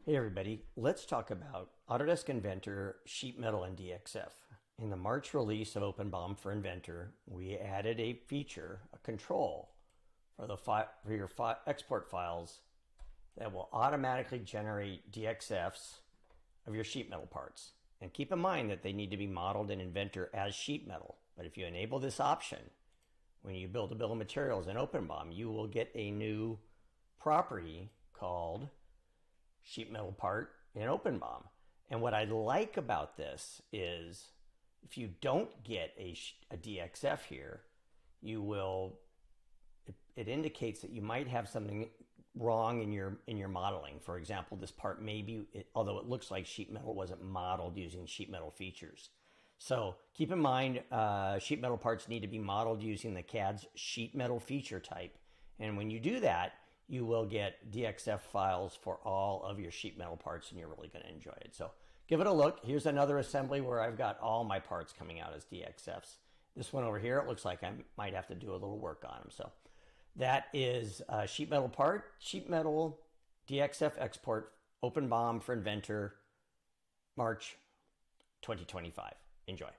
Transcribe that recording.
Hey everybody, let's talk about Autodesk Inventor, sheet metal, and DXF. In the March release of OpenBOM for Inventor, we added a feature, a control, for your export files that will automatically generate DXFs of your sheet metal parts. And keep in mind that they need to be modeled in Inventor as sheet metal. But if you enable this option, when you build a bill of materials in OpenBOM, you will get a new property called sheet metal part in OpenBOM. And what I like about this is if you don't get a DXF here, it indicates that you might have something wrong in your modeling. For example, this part although it looks like sheet metal, wasn't modeled using sheet metal features. So keep in mind, sheet metal parts need to be modeled using the CAD's sheet metal feature type. And when you do that, you will get DXF files for all of your sheet metal parts, and you're really going to enjoy it. So give it a look. Here's another assembly where I've got all my parts coming out as DXFs. This one over here, it looks like I might have to do a little work on them. So that is a sheet metal part, sheet metal DXF export, OpenBOM for Inventor, March 2025. Enjoy.